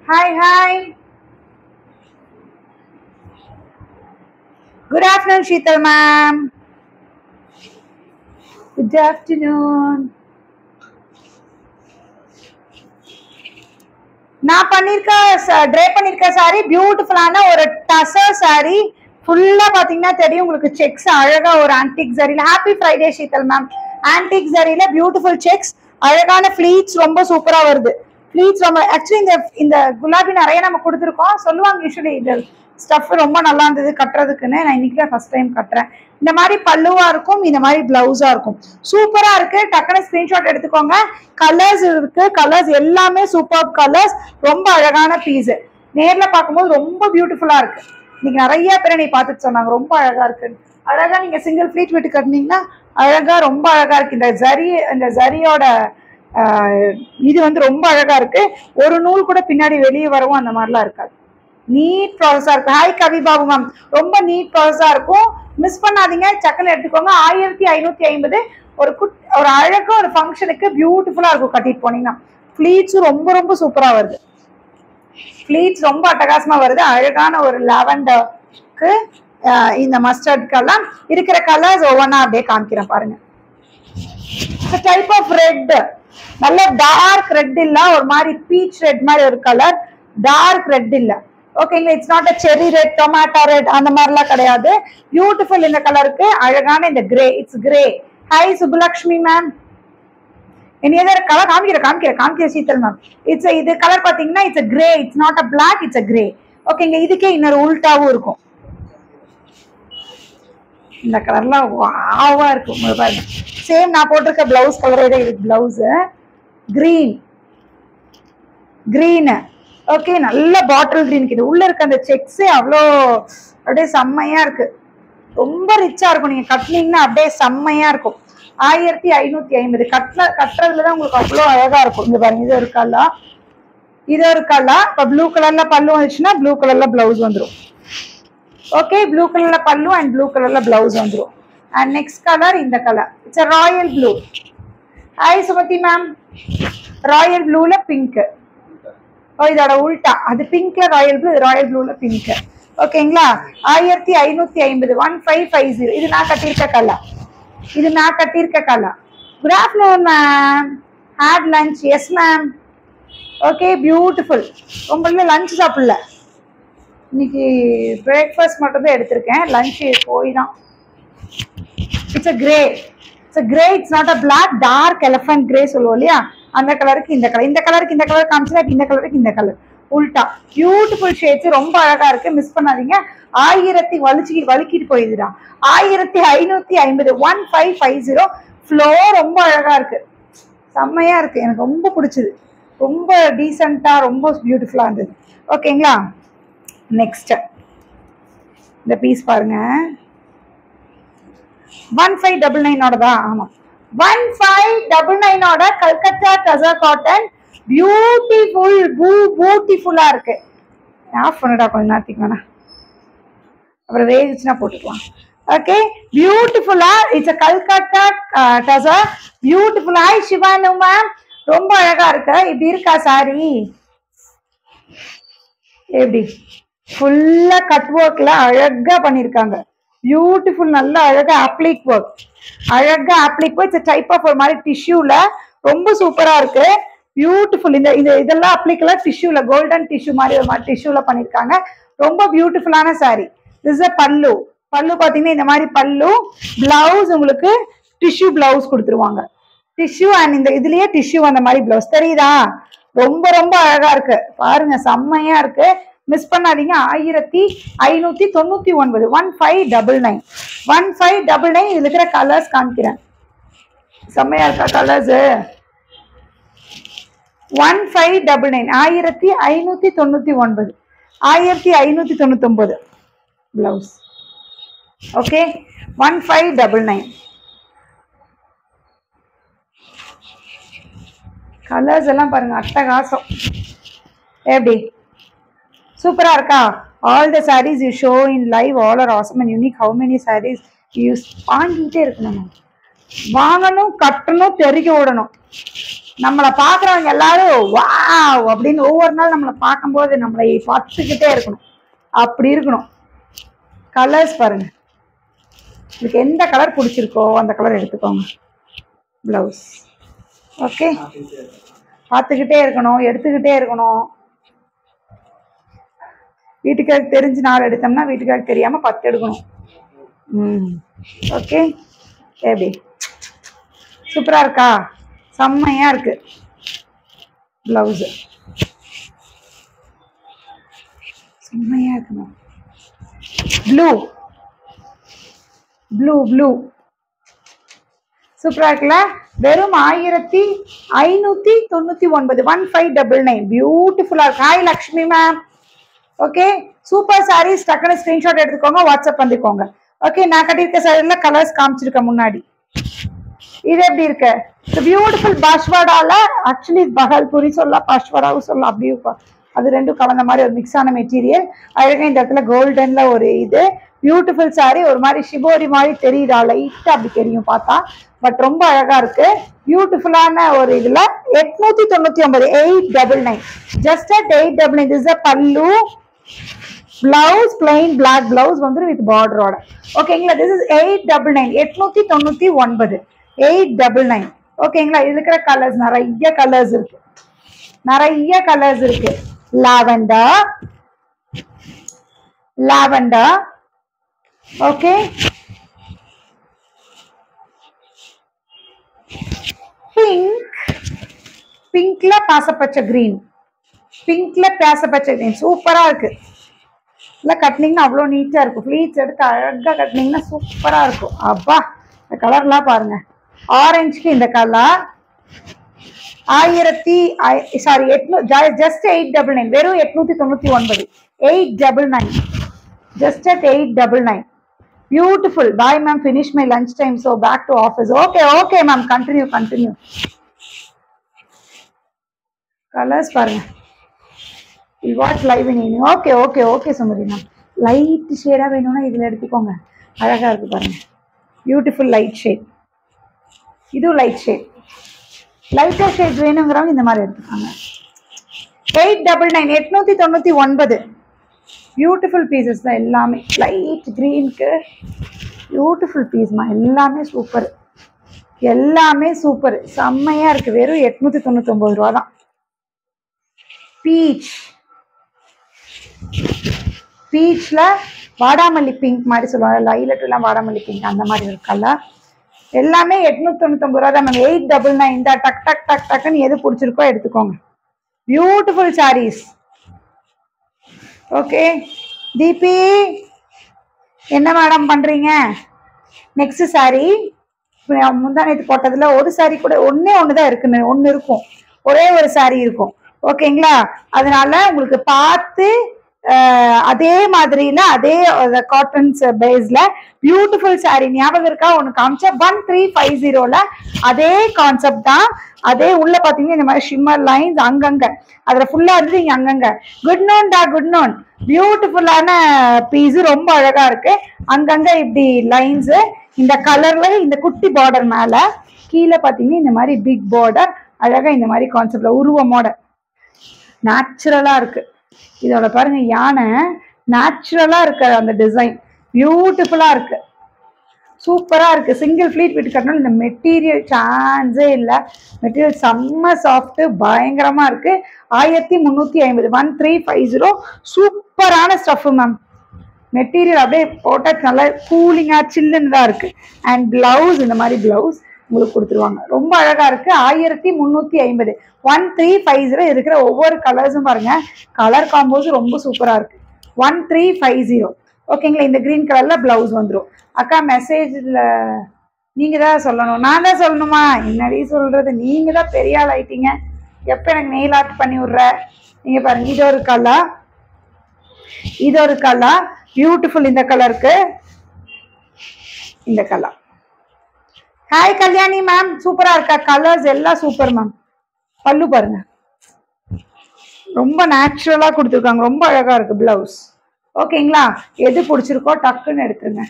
Hi, hi. Good afternoon, Sheetal ma'am. Good afternoon. நான் பண்ணிருக்க tray பண்ணிருக்க சாரி பியூட்டிஃபுல்லான ஒரு டசர் சாரி. ஃபுல்லா பாத்தீங்கன்னா தெரியும் உங்களுக்கு செக்ஸ் அழகா ஒரு ஆன்டிக் ஜரியில. Happy Friday Sheetal ma'am. Antique ஜரியில பியூட்டிஃபுல் செக்ஸ், அழகான ஃபிளீட்ஸ் ரொம்ப சூப்பரா வருது. ஃபிளீட்ஸ் ரொம்ப ஆக்சுவலி இந்த குலாபி நிறைய நம்ம கொடுத்துருக்கோம். சொல்லுவாங்க யூஸ்வலி இந்த ஸ்டஃப் ரொம்ப நல்லா இருந்தது கட்டுறதுக்குன்னு. நான் இன்னைக்கு தான் ஃபர்ஸ்ட் டைம் கட்டுறேன். இந்த மாதிரி பல்லுவா இருக்கும், இந்த மாதிரி பிளவுஸா இருக்கும். சூப்பரா இருக்கு. டக்குனு ஸ்கிரீன்ஷாட் எடுத்துக்கோங்க. கலர்ஸ் இருக்கு, கலர்ஸ் எல்லாமே சூப்பர் கலர்ஸ். ரொம்ப அழகான பீஸ். நேர்ல பார்க்கும்போது ரொம்ப பியூட்டிஃபுல்லா இருக்கு. இன்னைக்கு நிறைய பேரை நீ பார்த்துட்டு சொன்னாங்க ரொம்ப அழகா இருக்கு. அழகா நீங்க சிங்கிள் ஃபிளீட் விட்டு கட்டினீங்கன்னா அழகா ரொம்ப அழகா இருக்கு. இந்த ஜரியோட இது வந்து ரொம்ப அழகா இருக்கு. ஒரு நூல் கூட பின்னாடி வெளியே வரவும் அந்த மாதிரிலாம் இருக்காது. நீட் ப்ராசஸா இருக்கும். ஹாய் கவி பாபு மேம். ரொம்ப நீட் ப்ராசஸா இருக்கும். மிஸ் பண்ணாதீங்க, சக்கல் எடுத்துக்கோங்க. 1550. ஒரு அழகா ஒரு ஃபங்க்ஷனுக்கு பியூட்டிஃபுல்லா இருக்கும் கட்டிட்டு போனீங்கன்னா. ஃபிளீட்ஸும் ரொம்ப ரொம்ப சூப்பரா வருது. ஃபிளீட்ஸ் ரொம்ப அட்டகாசமா வருது. அழகான ஒரு லாவெண்டருக்கு இந்த மஸ்டர்ட்கெல்லாம் இருக்கிற கலர்ஸ் ஒவ்வொன்றா அப்படியே காமிக்கிறேன் பாருங்க. டைப் ஆஃப் ரெட், நல்ல டார்க் ரெட் இல்ல, ஒரு மாதிரி பீச் ரெட் மாதிரி ஒரு கலர். டார்க் ரெட் இல்ல, ஓகேங்களா. இட்ஸ் நாட் அ செரி ரெட், டொமேட்டோ ரெட் அந்த மாதிரிலாம் கிடையாது. பியூட்டிஃபுல் இந்த கலருக்கு. அழகான இந்த grey, it's grey. Hi Subbulakshmi ma'am. இனி ஏதாவது கலர் காமிக்கிற சீத்தல் மேம். இது கலர் பாத்தீங்கன்னா it's grey, it's not a black, it's a grey. ஓகேங்க. இதுக்கே இன்னொரு உல்டாவும் இருக்கும். இந்த கலர்லாம் வாவா இருக்கும் பாருங்க. சேம் நான் போட்டிருக்க பிளவுஸ் கலரே தான் இது. Blouse green. ஓகே, நல்ல பாட்டில் கிரீன். இது உள்ள இருக்க அந்த செக்ஸே அவ்வளோ அப்படியே செம்மையா இருக்கு. ரொம்ப ரிச்சா இருக்கும். நீங்க கட்டினீங்கன்னா அப்படியே செம்மையா இருக்கும். 1550 கட்டுறதுலதான் உங்களுக்கு அவ்வளோ அழகா இருக்கும். இங்க பாருங்க, இது ஒரு கலர், இது ஒரு கலர். இப்ப ப்ளூ கலர்ல பல்லு வந்துச்சுன்னா ப்ளூ கலர்ல பிளவுஸ் வந்துடும். ஓகே, ப்ளூ கலர்ல பல்லு அண்ட் ப்ளூ கலர்ல பிளவுஸ் வந்துடும். அண்ட் நெக்ஸ்ட் கலர் இந்த colour, it's royal blue. Hi Sumathi ma'am. Royal ப்ளூல பிங்க். இதோட உல்டா, அது பிங்க்ல ராயல் ப்ளூ, ராயல் ப்ளூல பிங்க். ஓகேங்களா. 1550, 1550. இது நான் கட்டியிருக்க colour. Good afternoon ma'am. Had lunch? Yes ma'am. Okay, beautiful. ரொம்ப லஞ்ச் சாப்பிடல இன்னைக்கு, பிரேக்ஃபாஸ்ட் மட்டும் தான் எடுத்திருக்கேன். லஞ்ச் போய் தான். It's a grey. It's not a black, dark elephant grey சொல்லுவோம் இல்லையா, அந்த கலருக்கு இந்த கலர். இந்த கலர் காமிச்சா இந்த கலருக்கு இந்த கலர் உல்டா. பியூட்டிஃபுல் ஷேட்ஸ், ரொம்ப அழகா இருக்கு. மிஸ் பண்ணாதீங்க. 1000 வலிக்கிட்டு போயிடுதா. 1550, 1550. ஃப்ளோ ரொம்ப அழகா இருக்கு, செம்மையா இருக்கு. எனக்கு ரொம்ப பிடிச்சது. ரொம்ப டீசெண்டா, ரொம்ப பியூட்டிஃபுல்லா இருந்தது. ஓகேங்களா. நெக்ஸ்ட் இந்த பீஸ் பாருங்க. 1599 ஆமா, 1599 கல்கத்தா டசர் காட்டன். பியூட்டிஃபுல்லா இருக்கு. ஆஃப் பண்ணடா கொஞ்ச நேரத்துக்கு வேணா, அப்புறம் வேகிச்சுன்னா போட்டுக்கலாம். ஓகே, பியூட்டிஃபுல்லா. It's Calcutta tussar. Beautiful. Hi Shivanu ma'am. ரொம்ப அழகா இருக்கு. இப்படி இருக்கா சாரி? எப்படி ஃபுல்லா கட் ஒர்க்ல அழகா பண்ணிருக்காங்க. பியூட்டிஃபுல். நல்ல அழகா அப்ளிக் ஒர்க். இட்ஸ் டைப் ஆஃப் ஒரு மாதிரி டிஷ்யூல ரொம்ப சூப்பரா இருக்கு. பியூட்டிஃபுல். இதெல்லாம் அப்ளிக்ல டிஷ்யூல, கோல்டன் டிஷ்யூ மாதிரி ஒரு மாதிரி டிஷ்யூல பண்ணிருக்காங்க. ரொம்ப பியூட்டிஃபுல்லான சாரி. திஸ் பல்லு. பாத்தீங்கன்னா இந்த மாதிரி பல்லு. பிளவுஸ் உங்களுக்கு டிஷ்யூ பிளவுஸ் கொடுத்துருவாங்க. டிஷ்யூ அண்ட் இந்த இதுலயே டிஷ்யூ அந்த மாதிரி பிளவுஸ் தெரியுதா. ரொம்ப ரொம்ப அழகா இருக்கு பாருங்க, செம்மையா இருக்கு. மிஸ் பண்ணாதீங்க. 1599, 1599, 1599. இதுல இருக்கிற கலர்ஸ் காமிக்கிறேன். செம்மையா இருக்கா கலர்ஸ்? 1599, 1599, 1599 பிளவுஸ். ஓகே, 1599. கலர்ஸ் எல்லாம் பாருங்க, அட்டகாசம். எப்படி சூப்பரா இருக்கா? All the sarees you show in live all are awesome and unique. How many sarees you use? வாங்கிட்டே இருக்கணும். வாங்கணும், கட்டணும், தெருக்கி விடணும். நம்மளை பாக்குறவங்க எல்லாரும் வாவ் அப்படின்னு ஒவ்வொரு நாள் நம்மளை பார்க்கும்போது நம்மளை பார்த்துக்கிட்டே இருக்கணும். அப்படி இருக்கணும். கலர்ஸ் பாருங்க, உங்களுக்கு எந்த கலர் பிடிச்சிருக்கோ அந்த கலர் எடுத்துக்கோங்க. பிளவுஸ் ஓகே, பார்த்துக்கிட்டே இருக்கணும், எடுத்துக்கிட்டே இருக்கணும். வீட்டுக்காருக்கு தெரிஞ்சு 4 எடுத்தோம்னா வீட்டுக்காருக்கு தெரியாம 10 எடுக்கணும். ஓகே, எப்படி சூப்பரா இருக்கா? செம்மையா இருக்கு. பிளவுஸ் செம்மையா இருக்கணும். ப்ளூ ப்ளூ ப்ளூ சூப்பரா இருக்குல்ல? வெறும் 1599, 1599. பியூட்டிஃபுல்லா இருக்கு. Hi Lakshmi ma'am. Okay, super sarees. டக்குனு ஸ்கிரீன்ஷாட் எடுத்துக்கோங்க, வாட்ஸ்அப் பண்ணிக்கோங்க. ஓகே, நான் கட்டியிருக்க சாரியில கலர்ஸ் காமிச்சிருக்கேன் முன்னாடி. இது எப்படி இருக்கு? பியூட்டிஃபுல் பாஷ்வாடால, ஆக்சுவலி பகல்பூரி சொல்லலாம், பாஷ்வாடாவும் சொல்லலாம். அப்படி அது ரெண்டும் கலந்த மாதிரி ஒரு மிக்ஸ் ஆன மெட்டீரியல். அழகா இந்த இடத்துல கோல்டன்ல ஒரு இது பியூட்டிஃபுல் சாரி. ஒரு மாதிரி ஷிபோரி மாதிரி தெரியுதா? லைட்டா அப்படி தெரியும் பார்த்தா, பட் ரொம்ப அழகா இருக்கு. பியூட்டிஃபுல்லான ஒரு இதுல 899, 899, ஜஸ்ட் அட் 899. திஸ் இஸ் பல்லு, பிளவுஸ் பிளைன் பிளாக் பிளவுஸ் வந்து வித் பார்டரோட. ஓகேங்களா? This is 899, 899, 899. ஓகேங்களா? இது இருக்கிற கலர்ஸ் நிறைய கலர்ஸ் இருக்கு, நிறைய கலர்ஸ் இருக்கு. லாவெண்டர், லாவெண்டர், ஓகே, பிங்க், பிங்க்ல பாசப்பச்சை கிரீன், பிங்க்ல பாசப்பச்சை கிரீன் சூப்பரா இருக்கு. இல்லை கட்டினீங்கன்னா அவ்வளோ நீட்டா இருக்கும். ஃப்ளீட்ஸ் எடுத்து அழகா கட்டினீங்கன்னா சூப்பரா இருக்கும். அப்பா, இந்த கலர்லாம் பாருங்க. ஆரஞ்சுக்கு இந்த கலர் 800, ஜஸ்ட் 899, வெறும் 899, 899, just at 899. Beautiful. Bye ma'am, finish my lunch time, so back to office. Okay ma'am, continue. Colors பாருங்க. You watch live in evening. Okay Sumathi ma'am. Light ஷேடா வேணும்னா இதுல எடுத்துக்கோங்க, அழகா இருக்கு பாருங்க. Beautiful light shade. இது லைட் ஷேட். லைட்டர் ஷேட் வேணுங்கிறவங்க இந்த மாதிரி எடுத்துக்காங்க. 899, 899. பியூட்டிஃபுல் பீசஸ் தான் எல்லாமே. லைட் கிரீனுக்கு பியூட்டிஃபுல் பீஸ்மா, எல்லாமே சூப்பர், எல்லாமே சூப்பர், செம்மையா இருக்கு. வெறும் 899 ரூபா தான். பீச், பீச்ல வாடாமல்லி பிங்க் மாதிரி சொல்லுவாங்க, லைலட்லாம் வாடாமல்லி பிங்க் அந்த மாதிரி இருக்கல்ல. எல்லாமே 899 ரூபா தான் மேம். 899. இந்த டக் டக் டக் டக்குன்னு எது பிடிச்சிருக்கோ எடுத்துக்கோங்க. பியூட்டிஃபுல் சாரீஸ். ஓகே, தீபி என்ன மேடம் பண்றீங்க? நெக்ஸ்ட் சாரி முந்தா நேற்று போட்டதுல ஒரு சாரி கூட ஒண்ணுதான் இருக்குன்னு, ஒண்ணு இருக்கும், ஒரே ஒரு சாரி இருக்கும். ஓகேங்களா? அதனால உங்களுக்கு பார்த்து அதே மாதிரில அதே காட்டன்ஸ் பேஸ்ல பியூட்டிஃபுல் சாரி ஞாபகம் இருக்கா? ஒன்று காமிச்சா 1350ல அதே கான்செப்ட் தான். அதே உள்ள பாத்தீங்கன்னா இந்த மாதிரி ஷிம்மர் லைன்ஸ் அங்கங்க, அதுல ஃபுல்லா இருந்து இங்க அங்கங்க. குட் நோன் டா, குட் நோன். பியூட்டிஃபுல்லான பீஸ், ரொம்ப அழகா இருக்கு. அங்கங்க இப்படி லைன்ஸ், இந்த கலர்ல இந்த குட்டி பார்டர் மேல, கீழே பாத்தீங்கன்னா இந்த மாதிரி பிக் பார்டர், அழகா இந்த மாதிரி கான்செப்ட்ல உருவமோட நேச்சுரலா இருக்கு. இதோட பாருங்க யானை, நேச்சுரலா இருக்கு அந்த டிசைன், பியூட்டிஃபுல்லா இருக்கு, சூப்பரா இருக்கு. சிங்கிள் ஃபிளீட் விட்டு கட்டணும். இந்த மெட்டீரியல் சான்ஸே இல்லை, மெட்டீரியல் செம்ம சாஃப்ட், பயங்கரமா இருக்கு. 1350, 1350. சூப்பரான ஸ்டஃப் மேம். மெட்டீரியல் அப்படியே போட்டா நல்லா கூலிங்கா சில்லுன்னு தான் இருக்கு. அண்ட் பிளவுஸ் இந்த மாதிரி பிளவுஸ் உங்களுக்கு கொடுத்துருவாங்க, ரொம்ப அழகா இருக்கு. 1350, 1350 இருக்கிற ஒவ்வொரு கலர்ஸும் பாருங்க, கலர் காம்போஸ் ரொம்ப சூப்பரா இருக்கு. 1350. ஓகேங்களா? இந்த கிரீன் கலர்ல பிளவுஸ் வந்துடும். அக்கா மெசேஜ்ல நீங்க தான் சொல்லணும், நான் தான் சொல்லணுமா? என்னடி சொல்றது, நீங்க தான் பெரிய ஆள் ஆயிட்டீங்க. எப்ப எனக்கு நெயில் ஆர்ட் பண்ணி விடுற? நீங்க பாருங்க, இது ஒரு கலர், இது ஒரு கலர், பியூட்டிஃபுல். இந்த கலருக்கு இந்த கலர். ஹாய் கல்யாணி மேம், சூப்பரா இருக்கா? கலர்ஸ் எல்லாம் சூப்பர் மேம். பல்லு பாருங்க, ரொம்ப நேச்சுரலா கொடுத்துருக்காங்க, ரொம்ப அழகா இருக்கு பிளவுஸ். ஓகேங்களா? எது பிடிச்சிருக்கோ டக்குன்னு எடுத்துருங்க.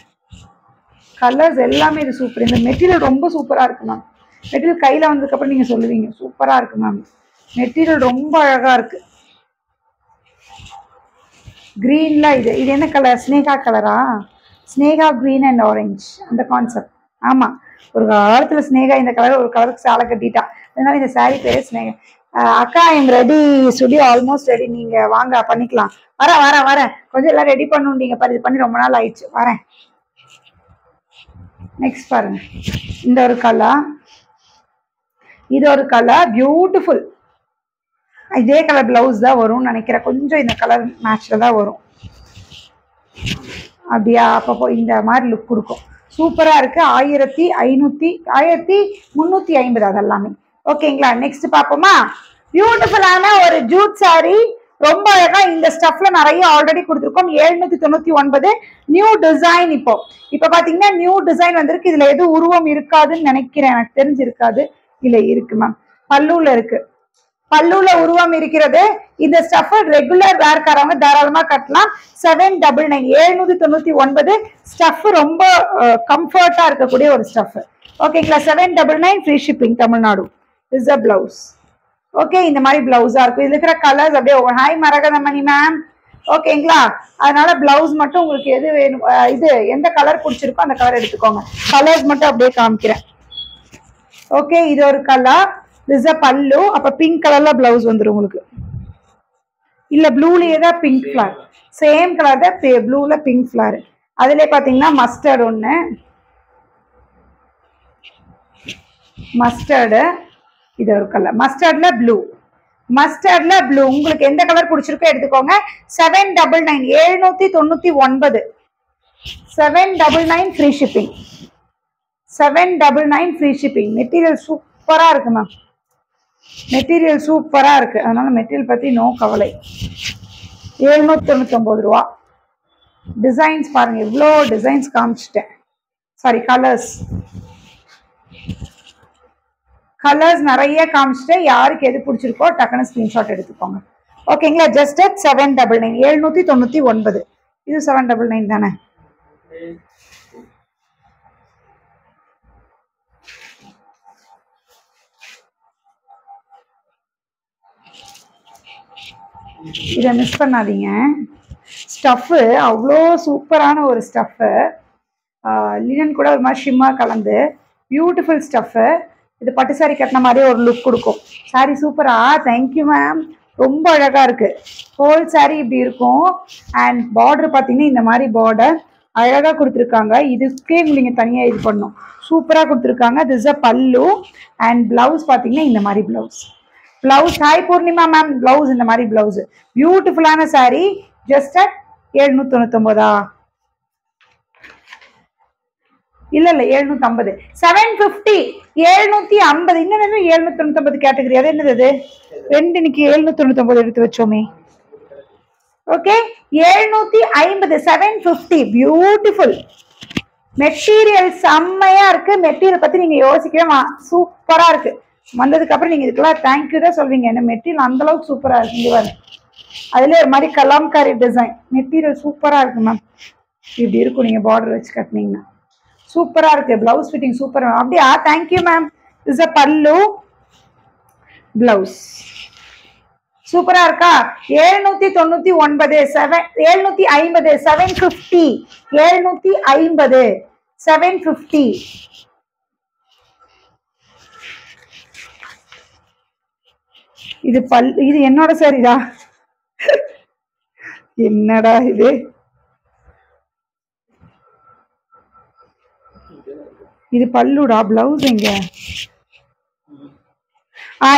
கலர்ஸ் எல்லாமே இது சூப்பர். இந்த மெட்டீரியல் ரொம்ப சூப்பரா இருக்கு மேம். மெட்டீரியல் கையில வந்ததுக்கு அப்புறம் நீங்க சொல்லுவீங்க சூப்பரா இருக்கு மேம். மெட்டீரியல் ரொம்ப அழகா இருக்கு. கிரீன்ல இது என்ன கலர்? ஸ்னேகா கலரா? ஸ்னேகா கிரீன் அண்ட் ஆரஞ்சு அந்த கான்செப்ட். ஆமா, ஒரு காலத்துல ஸ்னேகா இந்த கலர் ஒரு கலருக்கு சேலை கட்டிட்டா, அதனால இந்த சாரி பேரு ஸ்னேகா. அக்கா I'm ready, studio almost ready, நீங்க வாங்க பண்ணிக்கலாம். வரேன் கொஞ்சம் எல்லாம் ரெடி பண்ணுங்க பாரு, இது பண்ணி ரொம்ப நாள் ஆயிடுச்சு. வரேன். நெக்ஸ்ட் பாருங்க, இந்த ஒரு கலர், இது ஒரு கலர் பியூட்டிஃபுல். இதே கலர் பிளவுஸ் தான் வரும்னு நினைக்கிறேன், கொஞ்சம் இந்த கலர் மேட்ச்ல தான் வரும். அப்படியா? அப்போ இந்த மாதிரி லுக் கொடுக்கும். சூப்பரா இருக்கு. 1350 அதெல்லாமே. ஓகேங்களா? நெக்ஸ்ட் பாப்போமா? பியூட்டிஃபுல்லான ஒரு ஜூட் சாரி, ரொம்ப அழகா. இந்த ஸ்டஃப்ல நிறைய ஆல்ரெடி கொடுத்துருக்கோம். 799 நியூ டிசைன். இப்போ பாத்தீங்கன்னா நியூ டிசைன் வந்திருக்கு. இதுல எதுவும் உருவம் இருக்காதுன்னு நினைக்கிறேன், எனக்கு தெரிஞ்சிருக்காது. இல்ல இருக்கு மேம், பல்லுல இருக்கு. பல்லுல உருவம் இருக்கிறது. இந்த ஸ்டஃப் ரெகுலர் வேர்க்காரவங்க தாராளமா கட்டலாம். 799 799 ஸ்டஃப் ரொம்ப கம்ஃபர்ட்டா இருக்கக்கூடிய ஒரு ஸ்டஃப். ஓகேங்களா? 799 free shipping Tamil Nadu. Is a blouse. Okay, இந்த மாதிரி பிளவுஸா இருக்கும். இதுல இருக்கிற கலர்ஸ் அப்படியே ஹாய் மரகதமணி மேம். ஓகேங்களா? அதனால பிளவுஸ் மட்டும் உங்களுக்கு எது வேணும், இது எந்த கலர் பிடிச்சிருக்கோ அந்த கலர் எடுத்துக்கோங்க. கலர்ஸ் மட்டும் அப்படியே காமிக்கிறேன். ஓகே, இது ஒரு கலர். திஸ் அ பல்லு. அப்ப பிங்க் கலர்ல பிளவுஸ் வந்துடும் உங்களுக்கு. இல்ல ப்ளூலயே தான் பிங்க் ஃபிளவர், சேம் கலர் தான் ப்ளூல பிங்க் ஃபிளவர். அதுல பாத்தீங்கன்னா மஸ்டர்ட் ஒண்ணு, மஸ்டர்டு. இது ஒரு கலர் மஸ்டர்ட்ல ப்ளூ. மஸ்டர்ட்ல ப்ளூ உங்களுக்கு எந்த கலர் பிடிச்சிருக்கோ எடுத்துக்கோங்க. 799 799 799 free shipping. 799 free shipping. Material சூப்பரா இருக்கு மேம். மெட்டீரியல் சூப்பரா இருக்கு, அதனால மெட்டீரியல் பத்தி நோ கவலை. 799 ரூபா. டிசைன்ஸ் பாருங்க, இவ்வளோ டிசைன்ஸ் காமிச்சிட்டேன். சாரி, கலர்ஸ் நிறைய காமிச்சிட்டேன். யாருக்கு எது பிடிச்சிருக்கோ டக்குன்னு ஸ்கிரீன்ஷாட் எடுத்துக்கோங்க. ஓகேங்களா? ஜஸ்ட் 799 799. இது 799 தானே? இதை மிஸ் பண்ணாதீங்க. ஸ்டஃப்பு அவ்வளோ சூப்பரான ஒரு ஸ்டஃப்பு. லினன் கூட ஒரு மாதிரி ஷிம்மா கலந்து பியூட்டிஃபுல் ஸ்டஃப்பு. இது பட்டு சாரி கட்டின மாதிரியே ஒரு லுக் கொடுக்கும். சாரி சூப்பரா? Thank you ma'am. ரொம்ப அழகா இருக்கு. ஹோல் சாரி இப்படி இருக்கும். அண்ட் பார்டர் பார்த்தீங்கன்னா இந்த மாதிரி பார்டர் அழகா கொடுத்துருக்காங்க. இதுக்கே நீங்க தனியாக இது பண்ணும். சூப்பராக கொடுத்துருக்காங்க. திஸ் அ பல்லு. அண்ட் பிளவுஸ் பார்த்தீங்கன்னா இந்த மாதிரி blouse. Hi Purnima ma'am. Blouse இந்த மாதிரி பிளவுஸ். பியூட்டிஃபுல்லான சாரி. ஜஸ்ட் 799. இல்ல 750. 750 750. இன்னும் 799 கேட்டகரி. அது என்னது? ரெண்டு இன்னைக்கு 799 எடுத்து வச்சோமே. ஓகே, 750 750. பியூட்டிஃபுல் மெட்டீரியல், செம்மையா இருக்கு. மெட்டீரியல் பத்தி நீங்க யோசிக்கவே சூப்பரா இருக்கு. வந்ததுக்கு அப்புறம் நீங்க இதுக்கெல்லாம் தேங்க்யூ தான் சொல்வீங்க. என்ன மெட்டீரியல் அந்த அளவுக்கு சூப்பரா இருக்கு. அதுல ஒரு மாதிரி கலாம்காரி டிசைன். மெட்டீரியல் சூப்பரா இருக்கு மேம். இப்படி இருக்கும் நீங்க பார்டர் வச்சு கட்டினீங்கன்னா. சூப்பரா இருக்கு. Blouse fitting super. அப்படியா? Thank you ma'am. Is a pallu. Blouse சூப்பரா இருக்கா? 799 750 750 750 750. இது இது என்னோட சரிடா. என்னடா இது? இது பல்லுடா. பிளவுஸ் எங்க?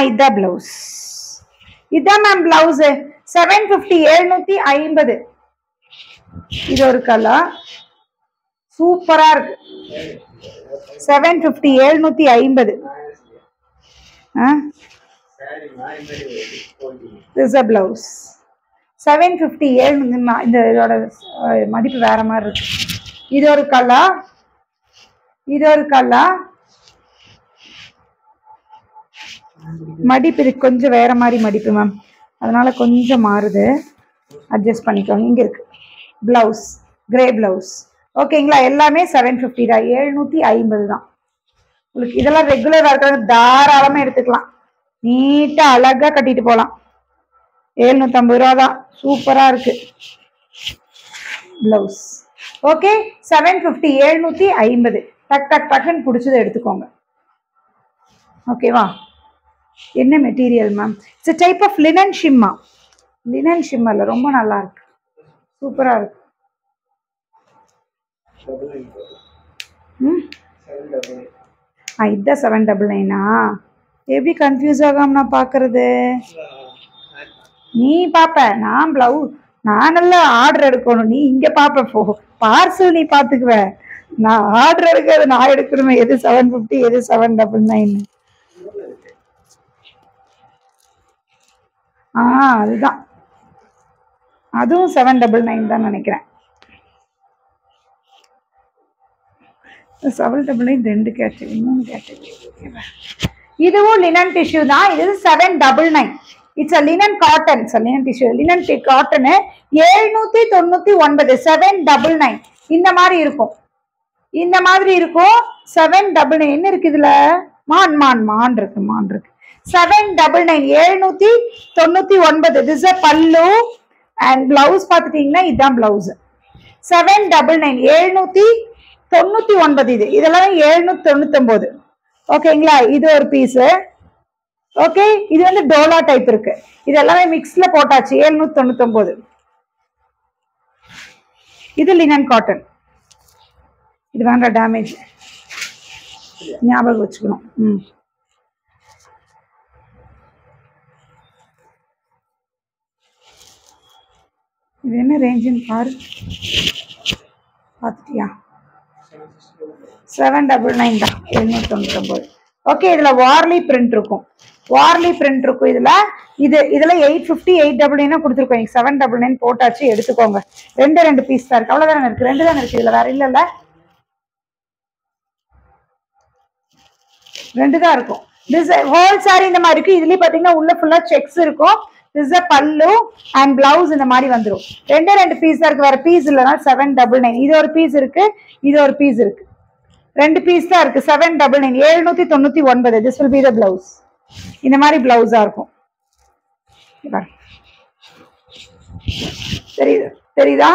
இதான் பிளவுஸ். இதான் மேம் பிளவுஸ். 750 750. இது ஒரு கலர் சூப்பரா இருக்கு. 750 750. This is a blouse. 750. இந்த இதோட மதிப்பு வேற மாதிரி இருக்கு. இது ஒரு கலர். இது ஒரு கலர். மடிப்பு இது கொஞ்சம் வேற மாதிரி மடிப்பு மேம், அதனால கொஞ்சம் மாறுது. அட்ஜஸ்ட் பண்ணிக்கோங்க. இங்க இருக்கு பிளவுஸ். Grey blouse. ஓகேங்களா? எல்லாமே 750 தான், 750 தான் உங்களுக்கு. இதெல்லாம் ரெகுலரா இருக்கிறது தாராளமா எடுத்துக்கலாம், நீட்டா அழகா கட்டிட்டு போகலாம். 750 ரூபா தான், சூப்பரா இருக்கு பிளவுஸ். ஓகே 750, 750. டக் டக் டக்குன்னு பிடிச்சதை எடுத்துக்கோங்க. ஓகேவா? என்ன material ma'am? It's type of linen shimmer. Linen ஷிம்மர்ல ரொம்ப நல்லா இருக்கு, சூப்பரா இருக்கு. இதுதான் 799. எப்படி கன்ஃபியூஸ் ஆகாம நான் பாக்குறது? நீ பாப்ப, நான் பிளவுஸ், நான் நல்லா ஆர்டர் எடுக்கணும், நீ இங்க பாப்ப பார்சல் நீ பாத்துக்குவ, நான் ஆர்டர் எடுக்கிறது நான் எடுக்கணுமே. எது 750, எது 799? அதுதான், அதுவும் 799 தான் நினைக்கிறேன். 799 2 கேட்டகரி, 3 கேட்டகரி. இதுவும் லினன் டிஷ்யூ தான். இது 799. It's a linen cotton, linen tissue, linen cotton. 799, 799 இந்த மாதிரி இருக்கும், இந்த மாதிரி இருக்கும். 799 என்ன இருக்கு இதுல? மான் மான் மான் இருக்கு, மான் இருக்கு. 799, 799. This is a pallu and blouse பாத்துட்டீங்கன்னா இதுதான் பிளவுஸ். 799, 799. இது இதெல்லாம் 799. ஓகேங்களா? இது ஒரு பீஸ். ஓகே, இது வந்து டோலா டைப் இருக்கு. இது எல்லாமே மிக்ஸ்ல போட்டாச்சு. 799. இது லினன் காட்டன். இது வேண்டாம், டேமேஜ், ஞாபகம் வச்சுக்கணும். இது என்ன ரேஞ்சுன்னு பாரு, பார்த்துட்டியா? 799 தான், 799. ஓகே, இதுல வார்லி பிரிண்ட் இருக்கும், வார்லி பிரிண்ட் இருக்கும் இதுல. இதுல 850, 899 கொடுத்துருக்கோம். 799 போட்டாச்சு, எடுத்துக்கோங்க. ரெண்டு பீஸ் தான் இருக்கு, அவ்வளவுதானே இருக்கு, 2 தானே இருக்கு, இதுல வேற இல்ல, 2 தான் இருக்கும். ஹோல் சாரி இந்த மாதிரி இருக்கு. இதுலயே பாத்தீங்கன்னா உள்ள ஃபுல்லா செக்ஸ் இருக்கும். This is a pallu and blouse இந்த மாதிரி வந்துரும். 2 பீஸ் தான் இருக்கு, வேற பீஸ் இல்லனா 799. இது ஒரு பீஸ் இருக்கு, இது ஒரு பீஸ் இருக்கு, 2 பீஸ் தான் இருக்கு. 799, 799. This will be the blouse. இந்த மாதிரி பிளவுஸா இருக்கும். தெரியுதா?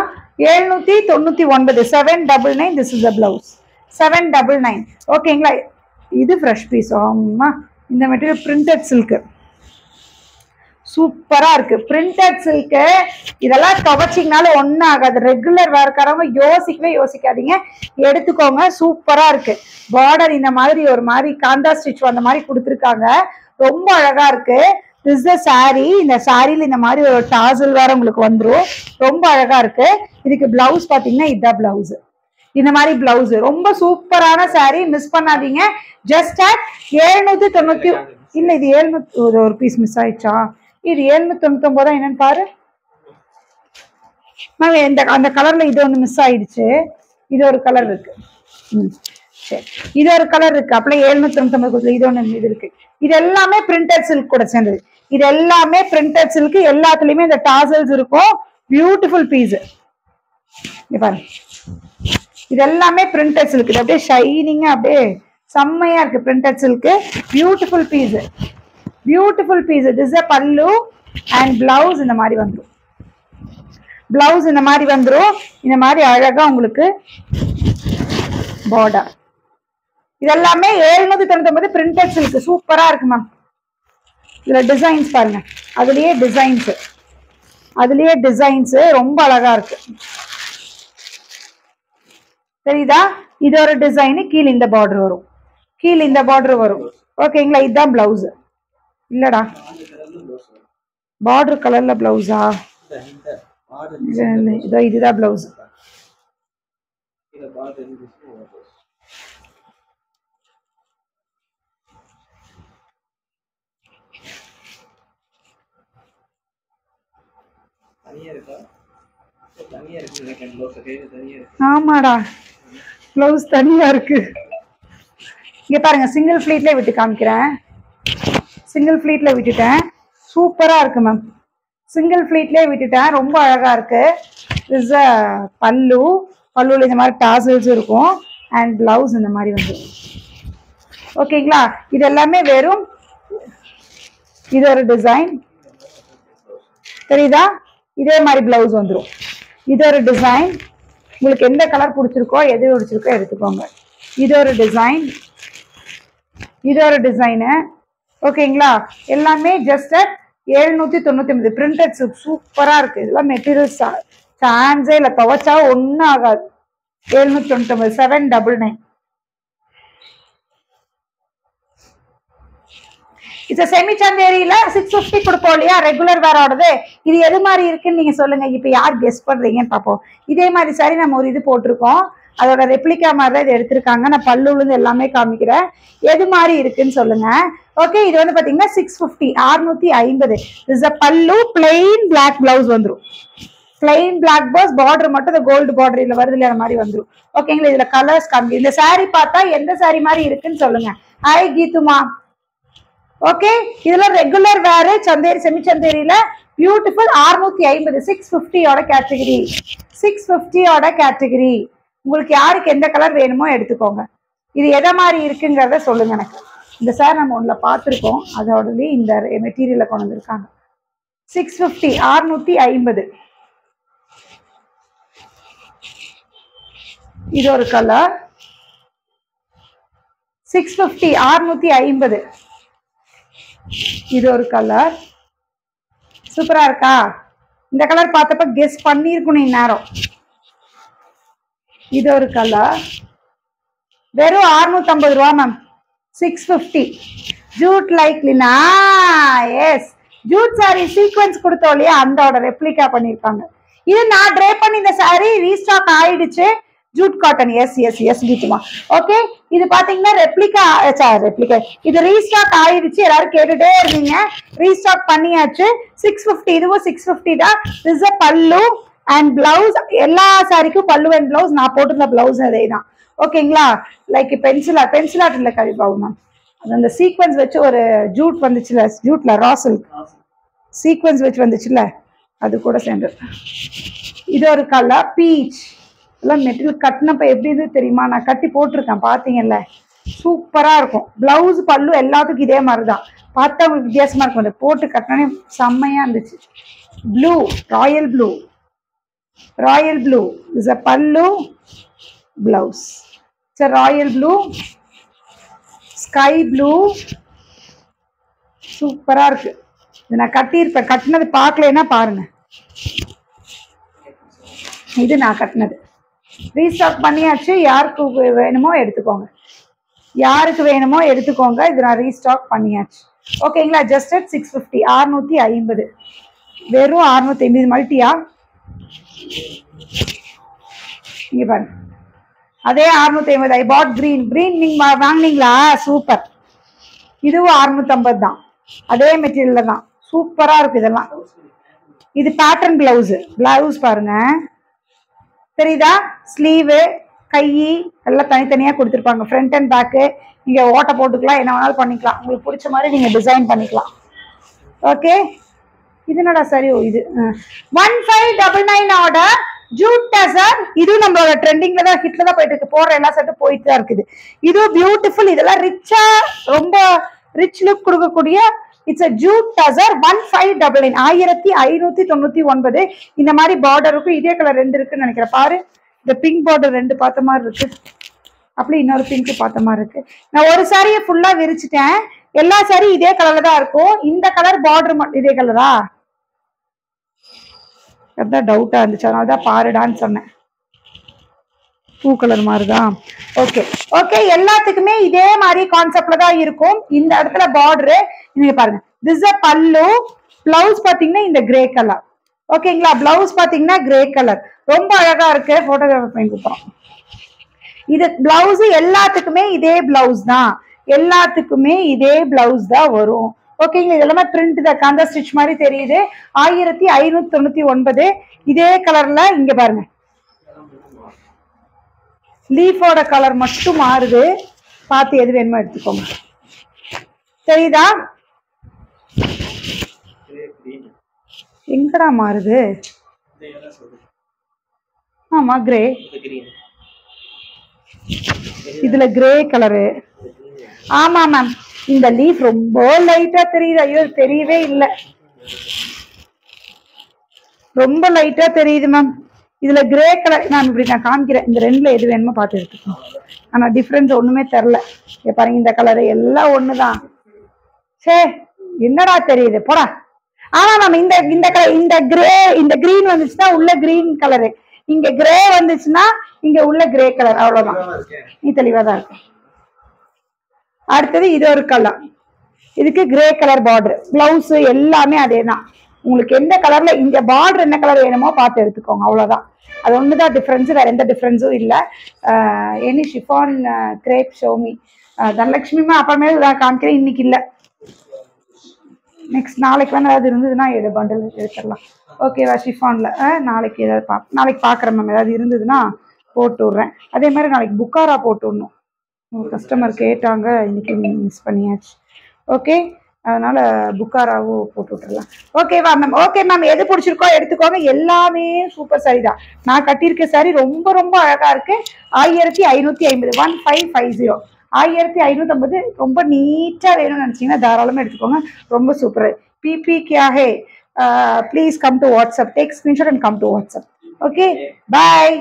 799, 799. This is the blouse, 799. ஓகேங்களா? இது ஃப்ரெஷ் பீஸ். ஆமா, இந்த மெட்டீரியல் பிரிண்டட் சில்க், சூப்பரா இருக்கு. பிரிண்டட் சில்க் இதெல்லாம் துவைச்சிங்கனாலும் ஒன்னும் ஆகாது. ரெகுலர் வேர்க்காரவங்க யோசிக்கவே யோசிக்காதீங்க, எடுத்துக்கோங்க. சூப்பரா இருக்கு. பார்டர் இந்த மாதிரி ஒரு மாதிரி காந்தா ஸ்டிச் அந்த மாதிரி கொடுத்துருக்காங்க, ரொம்ப அழகா இருக்கு. This the sorry. இந்த சாரியில இந்த மாதிரி ஒரு டாசல் வேற உங்களுக்கு வந்துடும், ரொம்ப அழகா இருக்கு. இதுக்கு பிளவுஸ் பாத்தீங்கன்னா இதுதான் பிளவுஸ், இந்த மாதிரி பிளவுஸ். ரொம்ப சூப்பரான சாரி, மிஸ் பண்ணாதீங்க. Just at 790. இல்ல, இது 700. ஒரு பீஸ் மிஸ் ஆயிடுச்சா? இது 799 என்னன்னு பாரு மேம். அந்த கலர்ல இது ஒண்ணு மிஸ் ஆயிடுச்சு, இது ஒரு கலர் இருக்கு. சரி, இது ஒரு கலர் இருக்கு. அப்பலாம் 799 இது ஒண்ணு இது இருக்கு. இது எல்லாமே பிரிண்டட் சில்க் கூட சேர்ந்தது. இது எல்லாமே பிரிண்டட் சில்க், எல்லாத்துலயுமே இந்த டாசல்ஸ் இருக்கும். பியூட்டிஃபுல் பீஸ் பாருங்க. இது எல்லாமே பிரிண்டட் சில்க், இது அப்படியே ஷைனிங்கா அப்படியே செம்மையா இருக்கு. Printed silk, beautiful piece, beautiful piece. This is pallu and blouse இந்த மாதிரி வந்துடும். பிளவுஸ் இந்த மாதிரி வந்துடும், இந்த மாதிரி அழகா உங்களுக்கு பார்டர். இதெல்லாமே 799 பிரிண்டட் சில்க், சூப்பரா இருக்கு மேம். இதுல டிசைன்ஸ் பாருங்க, அதுலயே டிசைன்ஸ் ரொம்ப அழகா இருக்கு. தெரியுதா? இது ஒரு டிசைன், கீழே இந்த பார்டர் வரும், கீழே இந்த பார்டர் வரும். ஓகேங்களா? இதுதான் பிளவுஸ். இல்லடா, பார்டர் கலர்ல பிளவுஸா? இதுதான் பிளவுஸ். ஆமாடா, பிளவுஸ் தனியா இருக்கு. இங்க பாருங்க, சிங்கிள் ஃபிளீட்ல விட்டு காமிக்கிறேன். சிங்கிள் ஃபிளீட்ல விட்டுட்டேன், சூப்பரா இருக்கு மேம். சிங்கிள் ஃபிளீட்லயே விட்டுட்டேன், ரொம்ப அழகா இருக்கு. இஸ் அ பல்லு பல்லுல இந்த மாதிரி டாசல்ஸ் இருக்கும் அண்ட் பிளவுஸ் இந்த மாதிரி வந்துடும். ஓகேங்களா, இது எல்லாமே வெறும் இது ஒரு டிசைன் தெரியுதா, இதே மாதிரி பிளவுஸ் வந்துடும். இது ஒரு டிசைன், உங்களுக்கு எந்த கலர் பிடிச்சிருக்கோ எது பிடிச்சிருக்கோ எடுத்துக்கோங்க. இது ஒரு டிசைன், இது ஒரு டிசைனு. ஓகேங்களா, எல்லாமே ஜஸ்ட் 799 பிரிண்டட் சூப்பரா இருக்கு. இதெல்லாம் மெட்டீரியல் சான்ஸே இல்லை, துவைச்சா ஒன்றும் ஆகாது. 799 799. இது செமி சந்தேரியில 650 கொடுப்போம் இல்லையா ரெகுலர் வேரோடது. இது எது மாதிரி இருக்குன்னு நீங்க சொல்லுங்க. இப்ப யார் கெஸ் பண்றீங்கன்னு பார்ப்போம். இதே மாதிரி சாரி நம்ம ஒரு இது போட்டிருக்கோம், அதோட ரெப்ளிகா மாதிரி தான் இது எடுத்திருக்காங்க. நான் பல்லுலேருந்து எல்லாமே காமிக்கிறேன், எது மாதிரி இருக்குன்னு சொல்லுங்க. ஓகே, இது வந்து பாத்தீங்கன்னா 650 650. இஸ் அ பல்லு, பிளெயின் பிளாக் பிளவுஸ் வந்துடும். பிளெயின் பிளாக் பிளவுஸ், பார்டர் மட்டும் இந்த கோல்டு பார்டர் இதுல வருது இல்லையா மாதிரி வந்துடும். ஓகேங்களா, இதுல கலர்ஸ் காமி. இந்த சாரி பார்த்தா எந்த சாரி மாதிரி இருக்குன்னு சொல்லுங்க. ஹாய் கீதுமா. ஓகே, இதுல ரெகுலர் வேறு சந்தேரி செமி சந்தேரியில பியூட்டிஃபுல் 650 650 ஓட கேட்டகரி. 650 ஓட கேட்டகரி. உங்களுக்கு யாருக்கு எந்த கலர் வேணுமோ எடுத்துக்கோங்க. இது எதை மாதிரி இருக்குங்கிறத சொல்லுங்க எனக்கு. இந்த சார் நம்ம ஒன்றுல பார்த்துருக்கோம், அதோடய இந்த மெட்டீரியலை கொண்டு வந்திருக்காங்க. 650 650. இது ஒரு கலர் 650 650. இது ஒரு கலர் சூப்பரா இருக்கா. இந்த கலர் பார்த்தப்ப கெஸ் பண்ணிருக்கணும் நேரம். இது ஒரு கலர் வெறும் 650 ரூபா மேம். 650 ஜூட் லைக்லினா. எஸ், ஜூட் சாரி சீக்வன்ஸ் கொடுத்தோம் இல்லையா, அந்தோட ரெப்ளிகா பண்ணிருக்காங்க. இது நான் ட்ரே பண்ணி இந்த சாரி ரீஸ்டாக் ஆயிடுச்சு. Jute cotton. Yes yes yes கீதுமா. ஓகே, இது பாத்தீங்கன்னா ரெப்ளிகா இது ரீஸ்டாக் ஆயிடுச்சு. எல்லாரும் கேட்டுட்டே இருந்தீங்க, ரீஸ்டாக் பண்ணியாச்சு. 650. இதுவும் 650 தான். திஸ் அ பல்லு அண்ட் பிளவுஸ். எல்லா சாரிக்கும் பல்லு அண்ட் பிளவுஸ் நான் போட்டிருந்த பிளவுஸ் அதே தான். ஓகேங்களா, லைக் பென்சில் ஆர்ட் இல்லை கவிபாவு மேம், அது அந்த சீக்வன்ஸ் வச்சு ஒரு ஜூட் வந்துச்சுல, ஜூட்ல ராசல் சீக்வன்ஸ் வச்சு வந்துச்சுல, அது கூட சேர்ந்து. இது ஒரு கலர் பீச். எல்லாம் மெட்டீரியல் கட்டினப்ப எப்படி இருந்து தெரியுமா, நான் கட்டி போட்டிருக்கேன் பாத்தீங்கல்ல, சூப்பரா இருக்கும். பிளவுஸ் பல்லு எல்லாத்துக்கும் இதே மாதிரிதான். பார்த்தா உங்களுக்கு வித்தியாசமா இருக்கும். போட்டு கட்டினே செம்மையா இருந்துச்சு. Blue, royal blue. Royal blue is a pallu, blouse it's royal blue, sky blue. சூப்பரா இருக்கு. இது நான் கட்டியிருப்பேன், கட்டினது பார்க்கலன்னா பாருங்க. இது நான் கட்டினது. ரீஸ்டாக் பண்ணியாச்சு. யாருக்கு வேணுமோ எடுத்துக்கோங்க, யாருக்கு வேணுமோ எடுத்துக்கோங்க. இது நான் ரீஸ்டாக் பண்ணியாச்சு. ஓகேங்களா, ஜஸ்ட் 650 650. வெறும் 650 மல்டியா. இங்க பாருங்க, அதே 650. ஐ பாட் கிரீன். கிரீன் நீங்க வாங்கினீங்களா? சூப்பர். இதுவும் 650 தான், அதே மெட்டீரியல்ல தான். சூப்பரா இருக்கு இதெல்லாம். இது பேட்டர்ன் பிளவுஸ். பிளவுஸ் பாருங்க தெரியுதா, ஸ்லீவு கை எல்லாம் தனித்தனியா கொடுத்துருப்பாங்க. ஃப்ரண்ட் அண்ட் பேக்கு நீங்க ஓட்ட போட்டுக்கலாம், என்ன வேணாலும் பண்ணிக்கலாம். உங்களுக்கு பிடிச்ச மாதிரி நீங்க டிசைன் பண்ணிக்கலாம். ஓகே, இது என்னடா சரி. இது 1599 ஆர்டர் ஜூட் டசர். இதுவும் நம்மளோட ட்ரெண்டிங்ல தான், ஹிட்ல தான் போயிட்டு இருக்கு. போடுற எல்லா செட்டும் போயிட்டு தான் இருக்குது. இதுவும் பியூட்டிஃபுல். இதெல்லாம் ரிச்சா, ரொம்ப ரிச் லுக் கொடுக்கக்கூடிய இட்ஸ் அ ஜூட் டசர். 1599 1599. இந்த மாதிரி பார்டர் இருக்கும். இதே கலர் 2 இருக்குன்னு நினைக்கிறேன். பாரு, இந்த பிங்க் பார்டர் 2 பார்த்த மாதிரி இருக்கு, அப்படி இன்னொரு பிங்க் பார்த்த மாதிரி இருக்கு. நான் ஒரு சாரியை ஃபுல்லா விரிச்சிட்டேன். எல்லா சாரி இதே கலர்ல தான் இருக்கும். இந்த கலர் பார்டர் மட்டும் இதே கலரா, அதான் டவுட்டா இருந்துச்சு, அதனாலதான் பாருடான்னு சொன்னேன். பூ கலர் மாதிரிதான். ஓகே ஓகே, எல்லாத்துக்குமே இதே மாதிரி கான்செப்ட்ல தான் இருக்கும். இந்த இடத்துல பார்டரு நீங்க பாருங்க. This a pallu. பிளவுஸ் பாத்தீங்கன்னா இந்த கிரே கலர். ஓகேங்களா, பிளவுஸ் பாத்தீங்கன்னா கிரே கலர், ரொம்ப அழகா இருக்கு. போட்டோகிராஃபர் பண்ணி கொடுப்போம். இது பிளவுஸ் எல்லாத்துக்குமே இதே பிளவுஸ் தான், எல்லாத்துக்குமே இதே பிளவுஸ் தான் வரும். ஓகேங்களா, இது எல்லாமே பிரிண்ட் தான், காந்தா ஸ்டிச் மாதிரி தெரியுது. 1599. இதே கலர்ல இங்க பாருங்க, லீஃபோட கலர் மட்டும் மாறுது. பார்த்து எது வேணுமோ எடுத்துக்கோங்க. தெரியுதா, எங்கடா மாறுது? ஆமா கிரே, இதுல கிரே கலரு. ஆமா மேம், இந்த லீஃப் ரொம்ப லைட்டா தெரியுது. ஐயோ தெரியவே இல்லை, ரொம்ப லைட்டா தெரியுது மேம். இதுல கிரே கலர் நான் இப்படி நான் காமிக்கிறேன். இந்த ரெண்டுல எது வேணுமோ பார்த்து எடுத்துக்கோங்க. ஆனா டிஃப்ரென்ஸ் ஒண்ணுமே தெரில. பாருங்க இந்த கலரு எல்லாம் ஒண்ணுதான். சே என்னடா தெரியுது போடா. ஆமா மேம், இந்த இந்த கலர், இந்த கிரே, இந்த கிரீன் வந்துச்சுன்னா உள்ள கிரீன் கலரு, இங்க கிரே வந்துச்சுன்னா இங்க உள்ள கிரே கலர். அவ்வளவுதான், நீ தெளிவா தான் இருக்கு. அடுத்தது இது ஒரு கலர், இதுக்கு கிரே கலர் பார்டர், பிளவுஸ் எல்லாமே அதே தான். உங்களுக்கு எந்த கலர்ல, இங்க பார்டர் என்ன கலர் வேணுமோ பார்த்து எடுத்துக்கோங்க. அவ்வளவுதான், அது ஒண்ணுதான் டிஃபரன்ஸ், வேற எந்த டிஃபரன்ஸும் இல்லை. எனி ஷிஃபான் கிரேப் ஷோமி தனலட்சுமிமா அப்புறமே காமிக்கிறேன், இன்னைக்கு இல்லை. நெக்ஸ்ட் நாளைக்கு வேணா ஏதாவது இருந்ததுன்னா பண்டில் எடுத்துடலாம். ஓகேவா? ஷிஃபான்ல நாளைக்கு ஏதாவது நாளைக்கு பார்க்குறேன் மேம். ஏதாவது இருந்ததுன்னா போட்டு விட்றேன். அதே மாதிரி நாளைக்கு புக்காரா போட்டு விடணும். கஸ்டமர் கேட்டாங்க, இன்னைக்கு மிஸ் பண்ணியாச்சு. ஓகே, அதனால புக்காராவும் போட்டு விட்டுறலாம். ஓகேவா மேம்? ஓகே மேம், எது பிடிச்சிருக்கோ எடுத்துக்கோங்க. எல்லாமே சூப்பர் சாரி தான். நான் கட்டியிருக்க சாரி ரொம்ப ரொம்ப அழகா இருக்கு. 1550, 1550, 1550. ரொம்ப நீட்டா வேணும்னு நினைச்சீங்கன்னா தாராளமா எடுத்துக்கோங்க. ரொம்ப சூப்பர். பிபி கியா ஹே, please come to WhatsApp, take screenshot and come to WhatsApp. Okay, bye.